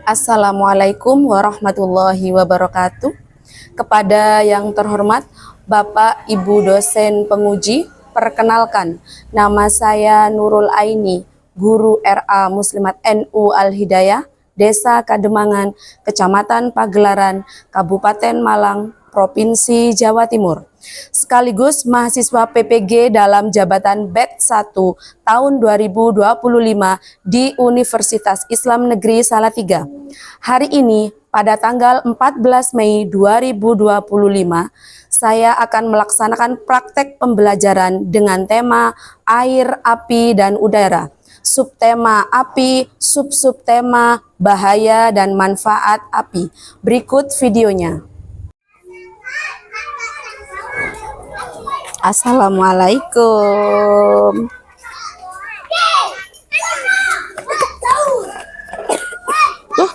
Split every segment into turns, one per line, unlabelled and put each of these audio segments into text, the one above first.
Assalamualaikum warahmatullahi wabarakatuh. Kepada yang terhormat Bapak Ibu dosen penguji, perkenalkan nama saya Nurul Aini, guru RA Muslimat NU Al-Hidayah, Desa Kademangan, Kecamatan Pagelaran, Kabupaten Malang, Provinsi Jawa Timur. Sekaligus mahasiswa PPG dalam jabatan BET 1 tahun 2025 di Universitas Islam Negeri Salatiga. Hari ini pada tanggal 14 Mei 2025, saya akan melaksanakan praktek pembelajaran dengan tema air, api, dan udara. Subtema api, subtema bahaya dan manfaat api. Berikut videonya. Assalamualaikum.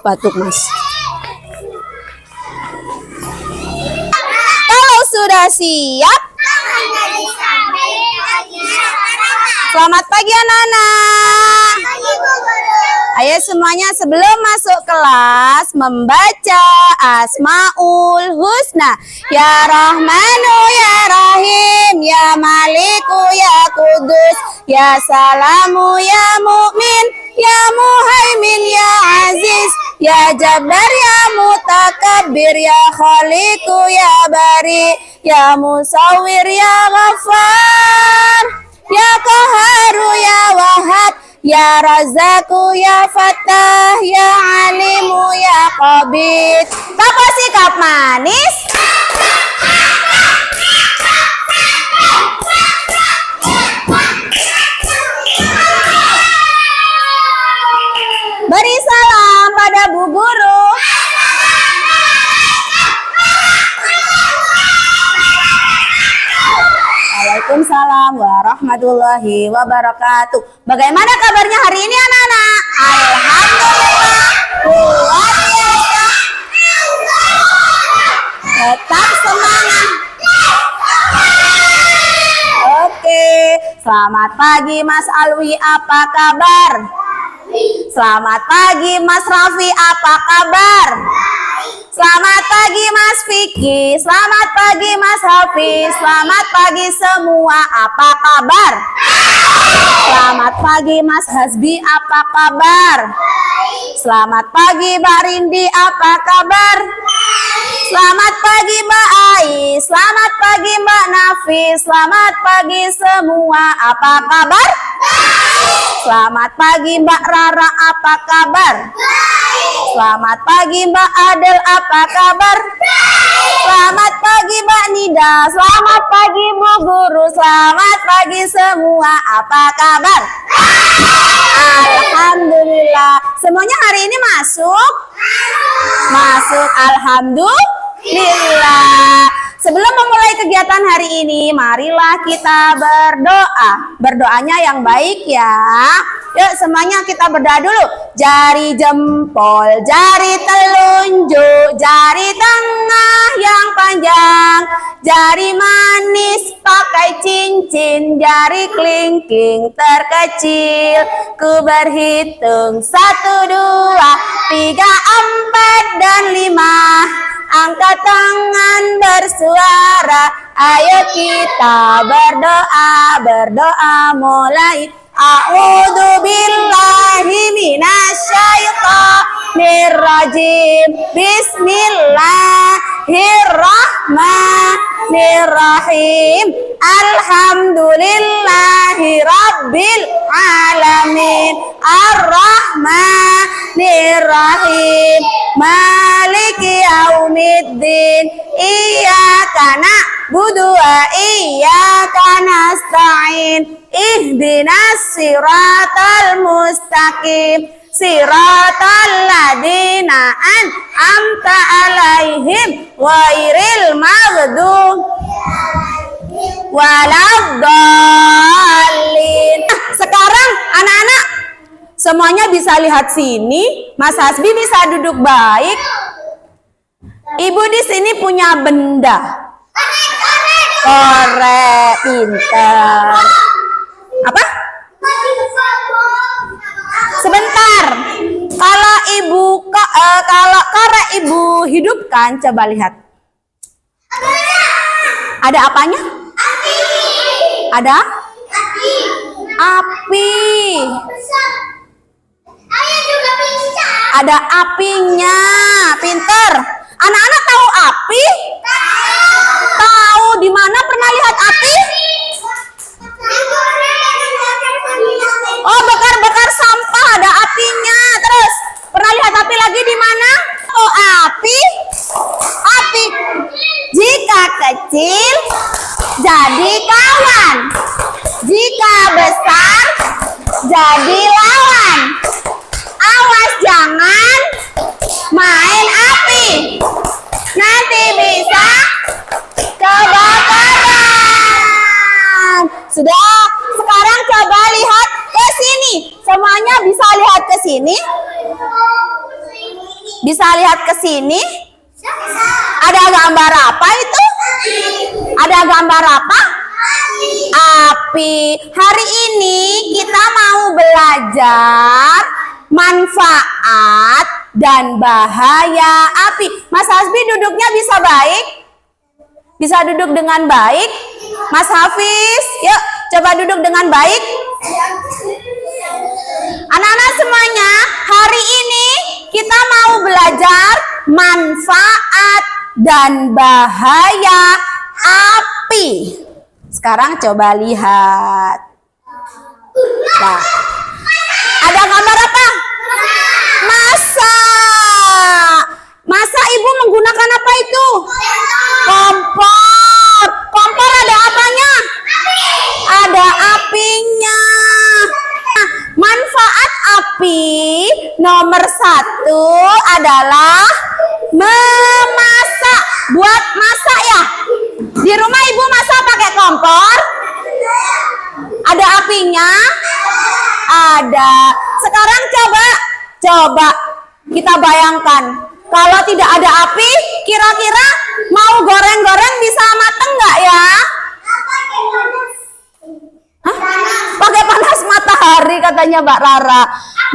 Batuk mas. Kalau sudah siap, selamat pagi anak-anak. Ayo semuanya sebelum masuk kelas membaca Asmaul Husna. Ya Rahmanu ya Rahim, ya Maliku ya Kudus, ya Salamu ya Mu'min, ya Muhaimin ya Aziz, ya Jabbar ya Mutakabbir, ya Khaliqu ya Bari, ya Musawwir ya Ghaffar, ya Qaharu ya Wahhab, ya Razzaku ya Fattah, ya Alimu ya Qabid. Apa sikap manis? Beri salam pada Bu Guru. Waalaikumsalam warahmatullahi wabarakatuh. Bagaimana kabarnya hari ini anak-anak? Alhamdulillah, luar biasa. Tetap semangat. Oke, selamat pagi Mas Alwi, apa kabar? Selamat pagi Mas Raffi, apa kabar? Selamat pagi Mas Vicky, selamat pagi Mas Hafiz, selamat pagi semua, apa kabar? Selamat pagi Mas Hasbi, apa kabar? Selamat pagi Mbak Rindi, apa kabar? Selamat pagi Mbak Ai, selamat pagi Mbak Nafi, selamat pagi semua, apa kabar? Selamat pagi Mbak Rara, apa kabar? Selamat pagi Mbak Adel, apa kabar? Selamat pagi Mbak Nida, selamat pagi Bu Guru, selamat pagi semua, apa kabar? Alhamdulillah. Semuanya hari ini masuk? Masuk, alhamdulillah. Sebelum memulai kegiatan hari ini, marilah kita berdoa. Berdoanya yang baik ya. Yuk semuanya kita berdoa dulu. Jari jempol, jari telunjuk, jari tengah yang panjang, jari manis pakai cincin, jari kelingking terkecil. Ku berhitung 1, 2, 3, 4, dan 5. Angkat tangan bersuara, ayo kita berdoa mulai. A'udzu billahi minasyaitonir rajim. Bismillahirrahmanirrahim. Alhamdulillahi rabbil alamin. Ar-Rahmanir-Rahim. Maliki yaumiddin. Iyyaka na'budu wa iyyaka nasta'in. Ihdinas siratal mustaqim. Siratal ladina an'amta alaihim ghairil maghdub waladdallin. Sekarang anak-anak semuanya bisa lihat sini. Mas Hasbi bisa duduk baik. Ibu di sini punya benda. Korek, pintar. Apa? Sebentar. Kalau korek ibu hidupkan, coba lihat. Ada apanya?
Api.
Ada?
Api.
Api.
Ayah juga bisa.
Ada apinya. Pinter. Anak-anak tahu api? Tahu. Di mana pernah lihat api? Oh, bakar-bakar sampah ada apinya. Terus pernah lihat api lagi di mana? Oh, api. Api. Jika kecil jadi kawan. Jika besar jadi lawan. Awas jangan main api. Nanti bisa kebakaran. Sudah, sekarang coba lihat ke sini. Semuanya bisa lihat ke sini? Bisa lihat ke sini? Ada gambar apa itu? Ada gambar apa? Api. Hari ini kita mau belajar manfaat dan bahaya api. Mas Hasbi duduknya bisa baik? Bisa duduk dengan baik? Mas Hafiz, yuk coba duduk dengan baik. Anak-anak semuanya, hari ini kita mau belajar manfaat dan bahaya api. Sekarang coba lihat. Nah, ada gambar apa? Masa. Masa ibu menggunakan apa itu? Kompor. Kompor ada apanya? Ada apinya. Nah, manfaat api nomor 1 adalah memasak. Buat masak ya? Di rumah ibu masak pakai kompor? Ada apinya? Ada. Sekarang coba kita bayangkan. Kalau tidak ada api, kira-kira mau goreng-goreng bisa mateng nggak ya? Hah? Pakai panas matahari katanya Mbak Rara.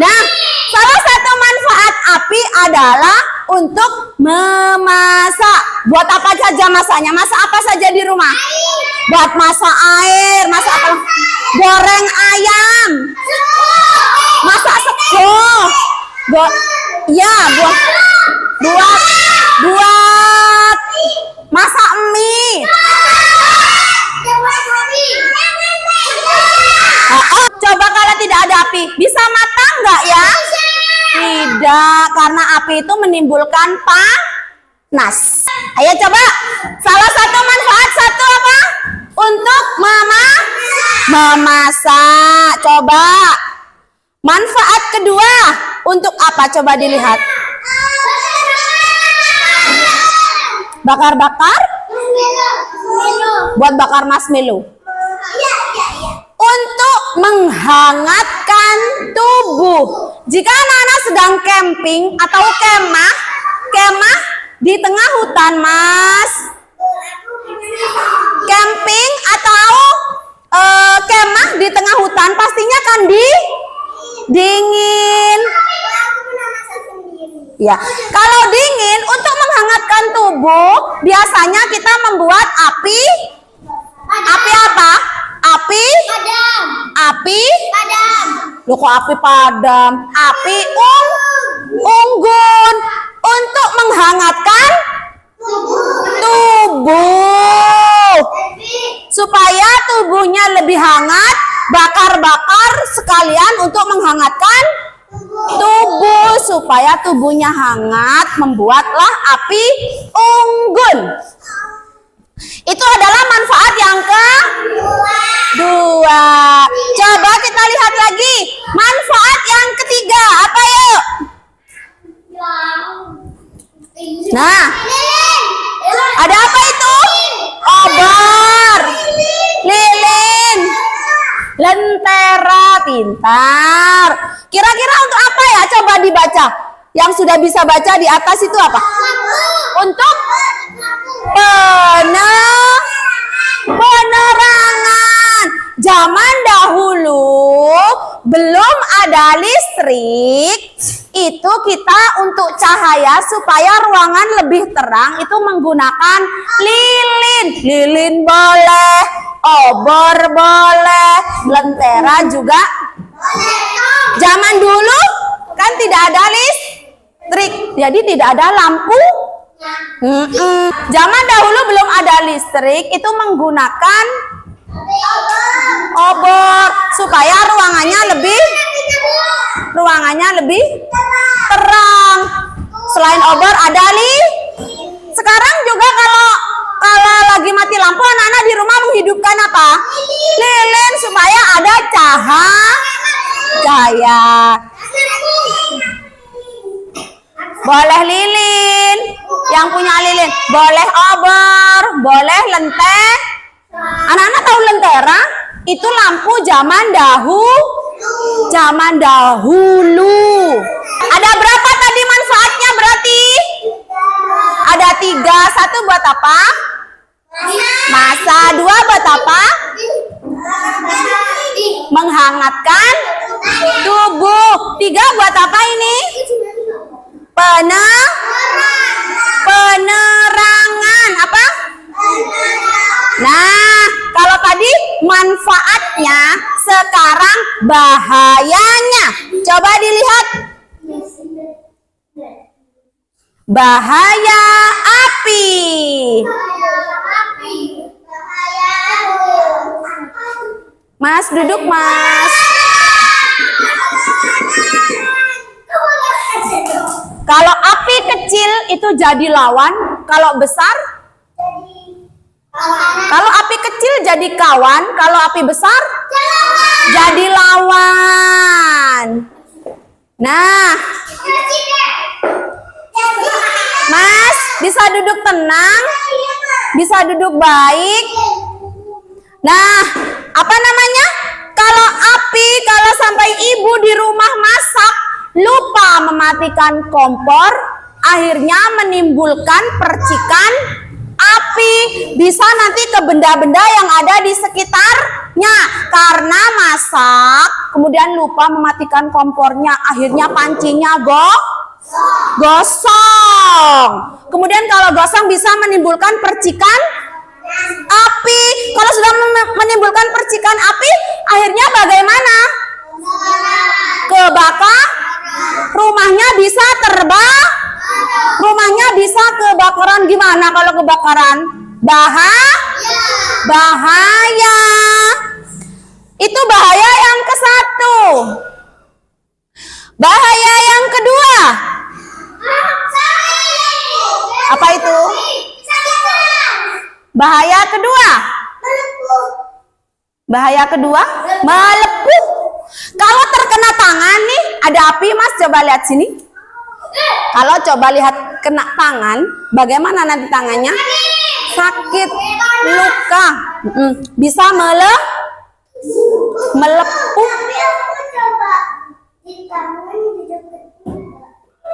Nah, salah satu manfaat api adalah untuk memasak. Buat apa saja masaknya? Masak apa saja di rumah? Buat masak air, masak apa? Goreng ayam. Masak sego. Buat masak mie. Coba kalau tidak ada api, bisa matang nggak ya? Tidak, karena api itu menimbulkan panas. Ayo coba, salah satu manfaat satu apa? Untuk memasak. Coba. Manfaat kedua, untuk apa? Coba dilihat. Bakar-bakar? Buat bakar marshmallow. Untuk menghangatkan tubuh. Jika anak-anak sedang camping atau kemah di tengah hutan, Mas. Camping atau kemah di tengah hutan pastinya kan dingin. Ya, kalau dingin untuk menghangatkan tubuh biasanya kita membuat api apa? Api padam. Loh kok api padam? Api unggun untuk menghangatkan tubuh. Supaya tubuhnya lebih hangat, bakar-bakar sekalian untuk menghangatkan tubuh. Supaya tubuhnya hangat, membuatlah api unggun. Itu adalah manfaat yang kedua. Coba kita lihat lagi. Manfaat yang ketiga, apa yuk? Nah, ada apa itu? Obor, lilin, lentera. Pintar. Kira-kira untuk apa ya? Coba dibaca. Yang sudah bisa baca di atas itu apa? Untuk penerangan. zaman dahulu belum ada listrik, itu kita untuk cahaya supaya ruangan lebih terang itu menggunakan lilin. Lilin boleh, obor boleh, lentera juga. Zaman dulu kan tidak ada listrik, jadi tidak ada lampu. Zaman dahulu belum ada listrik, itu menggunakan obor supaya ruangannya lebih terang. Selain obor ada sekarang juga kalau lagi mati lampu, anak-anak di rumah menghidupkan apa? Lilin supaya ada cahaya. Boleh lilin, yang punya lilin. Boleh obor, boleh lentera. Anak-anak tahu lentera? Itu lampu zaman dahulu. Ada berapa tadi manfaatnya berarti? Ada 3. 1 buat apa? Masak. 2 buat apa? Menghangatkan tubuh. 3 buat apa ini? Penerangan. Apa? Nah, kalau tadi manfaatnya, sekarang bahayanya. Coba dilihat. Bahaya api. Mas, duduk Mas. Kalau api kecil itu jadi lawan, kalau besar? Kalau api kecil jadi kawan, kalau api besar? Jadi lawan. Nah, Mas, bisa duduk tenang, bisa duduk baik. Nah, apa namanya? Kalau sampai ibu di rumah masak, lupa mematikan kompor, akhirnya menimbulkan percikan api. Bisa nanti ke benda-benda yang ada di sekitarnya. Karena masak, kemudian lupa mematikan kompornya, akhirnya pancinya gosong. Kemudian kalau gosong bisa menimbulkan percikan api. Kalau sudah menimbulkan percikan api, akhirnya bagaimana? Kebakar. Rumahnya bisa rumahnya bisa kebakaran. Gimana kalau kebakaran? Bahaya. Itu bahaya yang ke-1. Bahaya yang kedua. Apa itu? Bahaya kedua. Bahaya kedua, melepuh. Kalau terkena tangan nih, ada api Mas, coba lihat sini. Kalau coba lihat kena tangan, bagaimana nanti tangannya? Sakit, luka, bisa melepuh.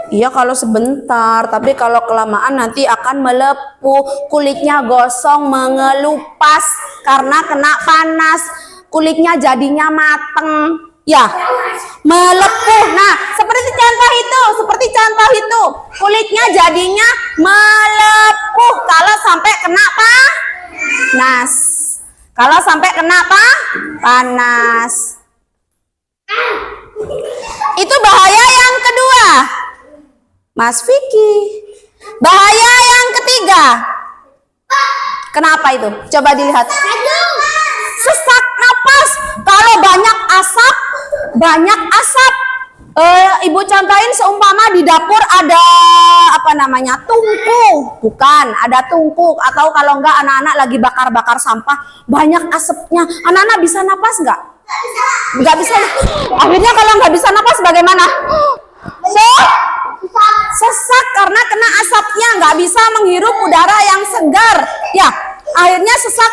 Iya kalau sebentar, tapi kalau kelamaan nanti akan melepuh, kulitnya gosong, mengelupas karena kena panas, kulitnya jadinya mateng, ya, melepuh. Nah, seperti contoh itu, kulitnya jadinya melepuh kalau sampai kena panas. Kalau sampai kena panas. Itu bahaya yang kedua. Mas Vicky. Bahaya yang ketiga. Kenapa itu? Coba dilihat. Sesak napas. Kalau banyak asap. Ibu contohin seumpama di dapur ada tungku. Bukan, ada tungku. Atau kalau enggak anak-anak lagi bakar-bakar sampah, banyak asapnya. Anak-anak bisa napas enggak? Enggak bisa. Akhirnya kalau enggak bisa napas bagaimana? Sesak karena kena asapnya, nggak bisa menghirup udara yang segar, ya. Akhirnya sesak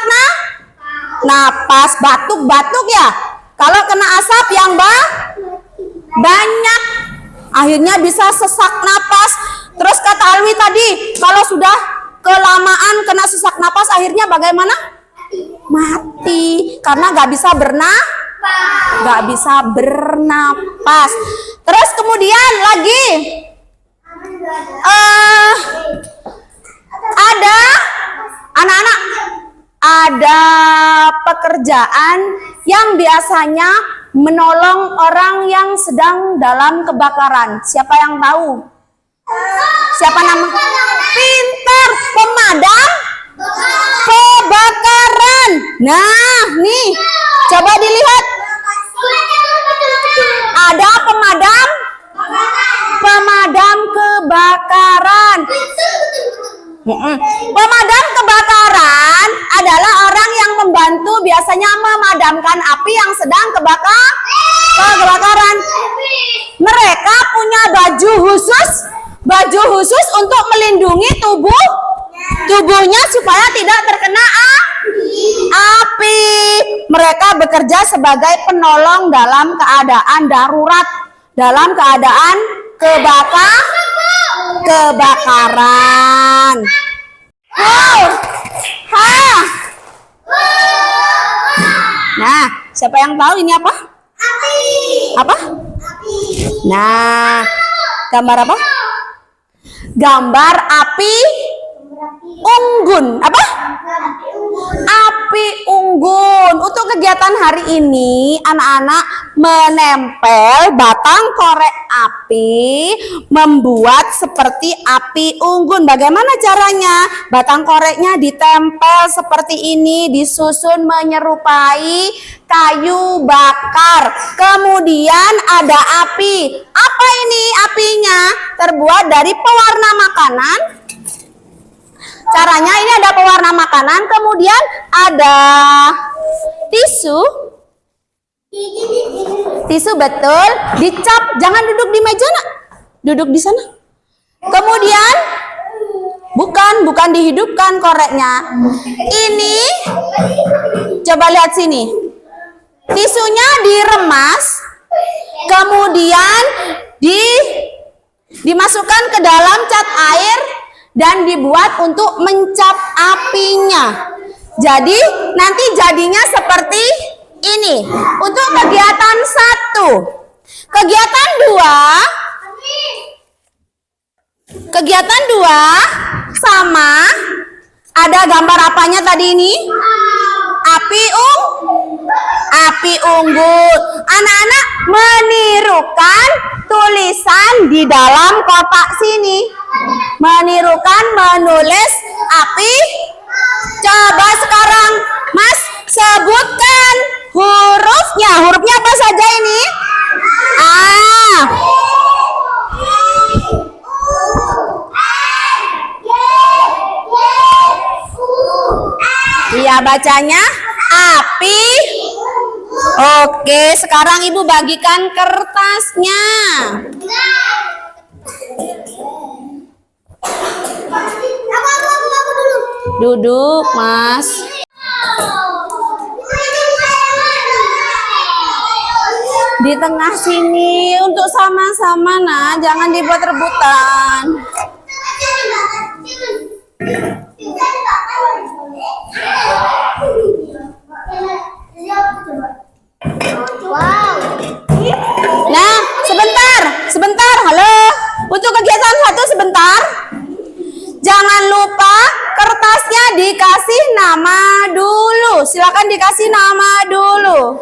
napas, batuk ya. Kalau kena asap yang banyak, akhirnya bisa sesak napas. Terus kata Alwi tadi, kalau sudah kelamaan kena sesak napas, akhirnya bagaimana? Mati. berhenti karena nggak bisa bernapas. Terus kemudian lagi ada anak-anak, ada pekerjaan yang biasanya menolong orang yang sedang dalam kebakaran. Siapa yang tahu? Siapa nama? Pintar, pemadam kebakaran. Nah, nih, coba dilihat. Ada pemadam kebakaran. Pemadam kebakaran adalah orang yang membantu biasanya memadamkan api yang sedang kebakaran. Mereka punya baju khusus untuk melindungi tubuhnya supaya tidak terkena api. Mereka bekerja sebagai penolong dalam keadaan darurat, dalam keadaan kebakaran. Nah, siapa yang tahu ini apa? Apa? Nah, gambar apa? Gambar api unggun. Apa? Api unggun. Untuk kegiatan hari ini, anak-anak menempel batang korek api, membuat seperti api unggun. Bagaimana caranya? Batang koreknya ditempel seperti ini, disusun menyerupai kayu bakar. Kemudian ada api. Apa ini apinya? Terbuat dari pewarna makanan. Caranya ini ada pewarna makanan, kemudian ada tisu betul, dicap, jangan duduk di meja nak, duduk di sana. Kemudian bukan dihidupkan koreknya. Ini coba lihat sini, tisunya diremas, kemudian dimasukkan ke dalam cat air dan dibuat untuk mencap apinya. Jadi nanti jadinya seperti ini. Untuk kegiatan 1. Kegiatan 2 sama. Ada gambar apanya tadi ini? Api unggun. Anak-anak menirukan tulisan di dalam kotak sini. Menulis api. Coba sekarang Mas sebutkan hurufnya. Hurufnya apa saja ini? Iya, bacanya api. Oke, sekarang Ibu bagikan kertasnya. Duduk, Mas. Di tengah sini untuk sama-sama, nah, jangan dibuat rebutan. Nah, sebentar. Halo. Untuk kegiatan 1 sebentar. Jangan lupa kertasnya dikasih nama dulu. Silakan dikasih nama dulu.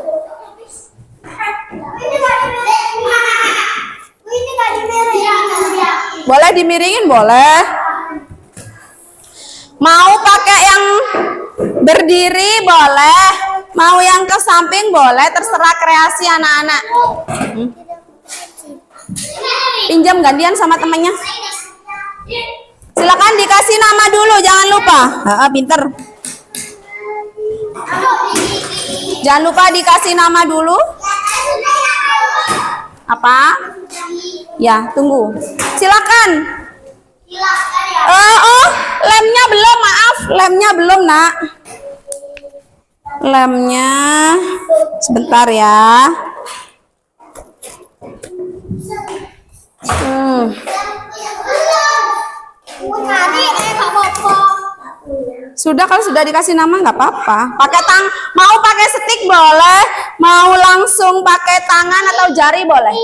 Boleh dimiringin, boleh. Mau pakai yang berdiri boleh, mau yang ke samping boleh, terserah kreasi anak-anak. Pinjam gantian sama temannya. Silakan dikasih nama dulu, jangan lupa. Pinter. Jangan lupa dikasih nama dulu. Apa? Ya, tunggu. Silakan. Lemnya belum, maaf. Lemnya belum, nak. Lemnya sebentar ya. Sudah, kalau sudah dikasih nama nggak apa-apa. Mau pakai stick boleh, mau langsung pakai tangan atau jari boleh.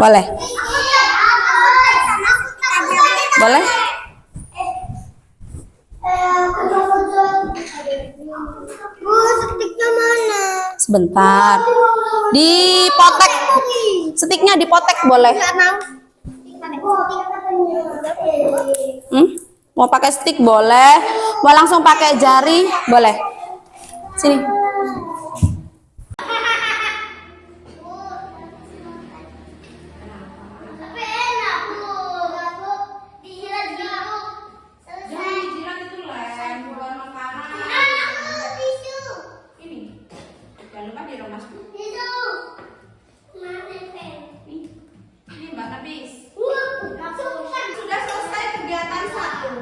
Boleh. Boleh.
Bu, sticknya mana?
Sebentar. Dipotek. Sticknya dipotek boleh. Mau pakai stick boleh, mau langsung pakai jari boleh. Sini.
Tapi enak, Bu. Dijilat gitu. Selesai.
Jilat itu lem, bukan makanan.
Tisu.
Ini. Jangan lupa diremas dulu.
Tisu. Mana pen?
Ini Mbak Nabis.
Langsung
Sudah selesai kegiatan 1.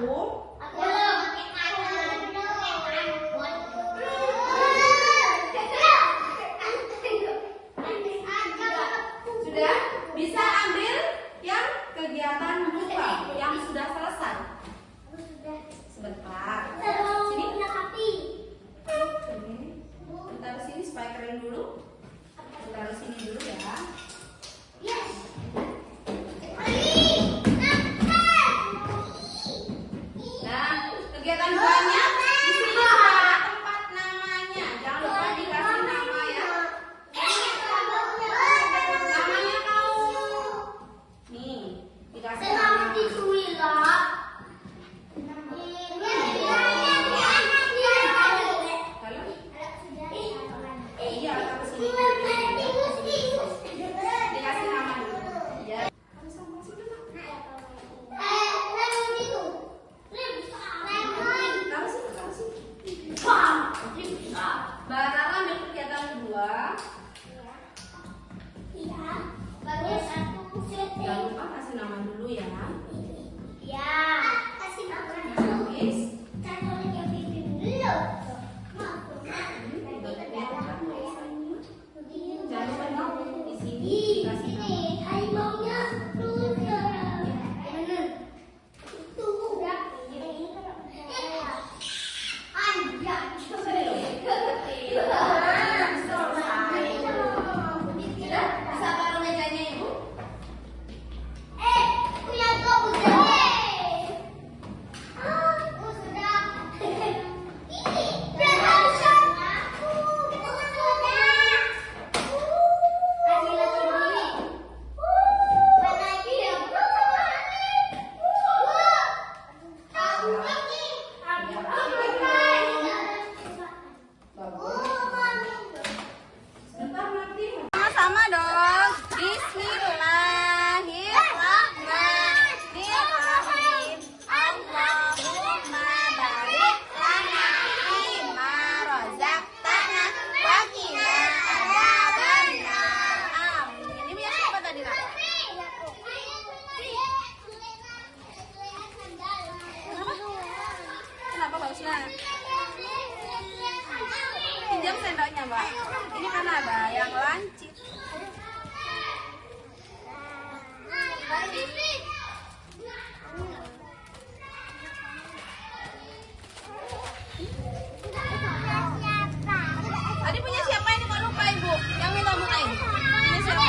Sudah bisa ambil yang kegiatan 2 yang sudah selesai. Sebentar. Sini. Taruh sini supaya kering dulu. Taruh sini dulu ya. Nah, kegiatan 2-nya di sini ada tempat namanya. Jangan lupa dikasih nama ya. Namanya kamu. Nih, dikasih nama. Lalu? Iya, taruh sini. Dikasih nama dulu. Ya. Taruh sini. Mbak Rara ambil kegiatan 2. Jangan lupa kasih nama dulu ya. Habis. Jangan lupa di sini dikasih nama. Sudah? Bisa taruh mejanya Ibu? Sebentar nanti. Sama-sama dong. Bismillahirrahmanirrahim. Allahumma barik lana fima razaqtana wa qina adzabannar. Amin. Ini punya siapa tadi, Nak? Kenapa bagusnya? Pinjam sendoknya, Mbak. Ini kan ada yang lancip. Tadi punya siapa ini? Kok lupa Ibu? Yang minta mulai. Punya siapa?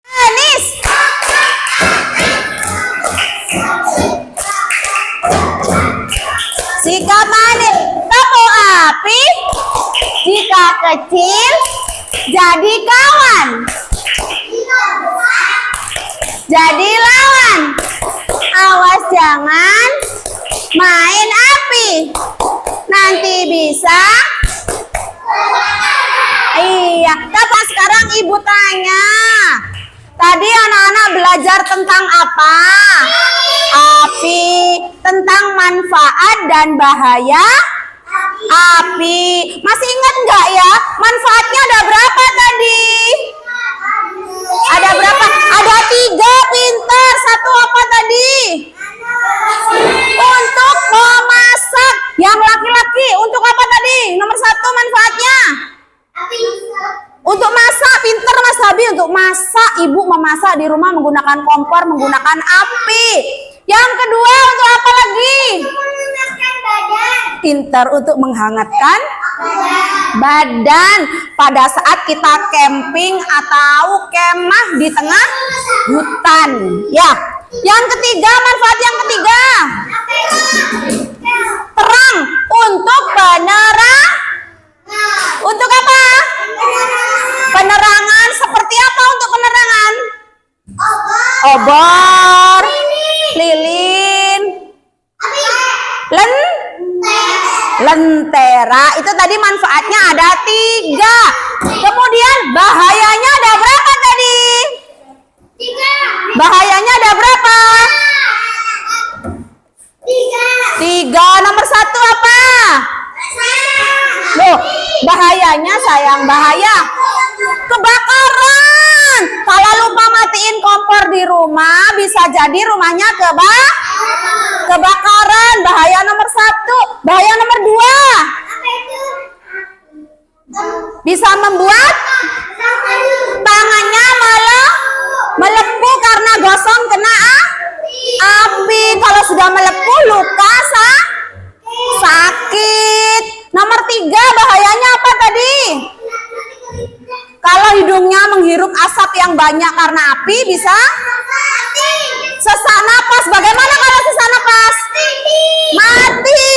Anis. Sikap manis tepung api. Jika kecil jadi kawan, jadi lawan. Awas jangan main api, nanti bisa. Iya, Bapak sekarang Ibu tanya. Tadi anak-anak belajar tentang apa? Api. Tentang manfaat dan bahaya api. Masih ingat nggak ya? Manfaatnya ada berapa tadi? Ada berapa? Ada 3, pintar. 1 apa tadi? Untuk memasak. Yang laki-laki untuk apa tadi? Nomor 1 manfaatnya. Untuk masak, pintar Mas Habi. Untuk masak, ibu memasak di rumah menggunakan kompor, menggunakan api. Yang kedua untuk apa lagi? Pintar, untuk menghangatkan badan pada saat kita camping atau kemah di tengah hutan. Ya. Yang ketiga, manfaat yang ketiga. Terang, untuk penerang. Untuk apa? Penerangan. Seperti apa untuk penerangan? Obor, lilin, lentera. Itu tadi manfaatnya ada 3. Kemudian bahayanya ada berapa tadi?
3.
Bahayanya ada berapa? 3. Nomor 1 apa? Loh, bahayanya sayang, bahaya kebakaran. Kalau lupa matiin kompor di rumah, bisa jadi rumahnya kebakaran. Bahaya nomor 1. Bahaya nomor 2. Bisa membuat tangannya melepuh karena gosong kena api. Kalau sudah melepuh, luka sakit. Nomor 3, bahayanya apa tadi? Kalau hidungnya menghirup asap yang banyak karena api, bisa sesak napas. Bagaimana kalau sesak napas? Mati.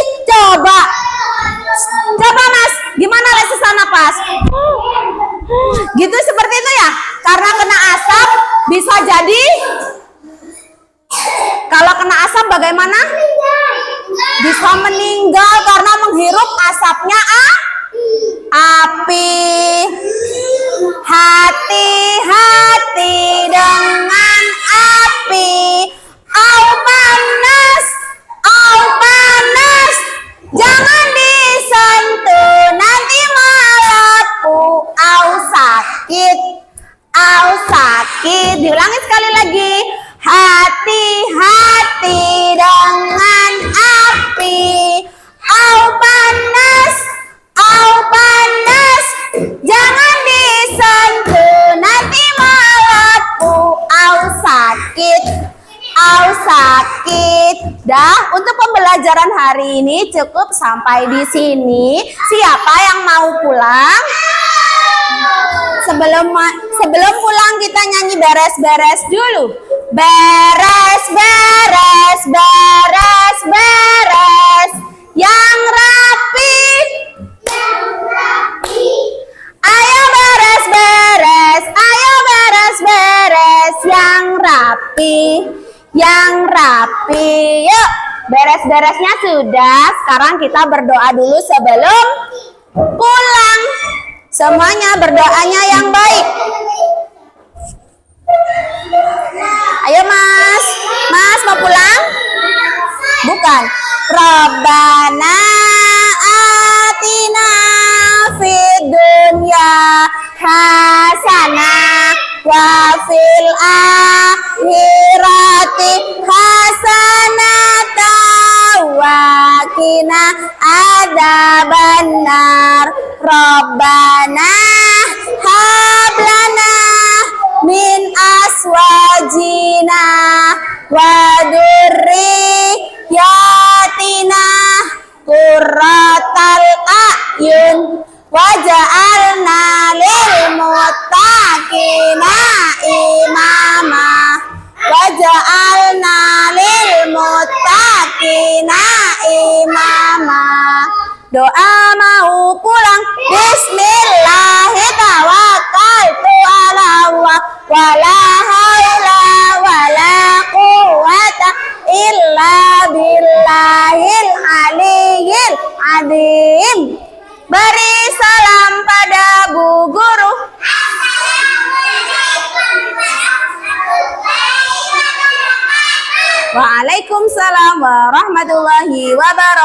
Coba Mas, gimana lah sesak napas? Gitu, seperti itu ya. Karena kena asap bisa jadi. Kalau kena asap bagaimana? Bisa meninggal karena menghirup asapnya api. Hati-hati dengan api. Au panas, jangan disentuh, nanti melepuh. Au sakit. Diulangi sekali lagi. Hati-hati dengan api. Au panas, jangan disentuh, nanti melepuh. Au sakit. Dah, untuk pembelajaran hari ini cukup sampai di sini. Siapa yang mau pulang? Sebelum pulang kita nyanyi beres-beres dulu. Beres. Yang rapi. Ayo beres-beres. Yang rapi. Yuk, beres-beresnya sudah. Sekarang kita berdoa dulu sebelum pulang. Semuanya berdoanya yang baik. Ayo Mas mau pulang? Bukan. Rabbana atina fid dunya hasanah wa fil akhirati hasanah wa qina adzabannar. Rabbana hablana min aswajina wa dzurriyyatina qurratal a'yun waj'alna lil muttaqina imama. Doa mau pulang. Bismillahirrahmanirrahim. Wala haula wala quwwata illa billahil aliyyil azim. Beri salam pada Bu Guru. Waalaikumsalam warahmatullahi wabarakatuh.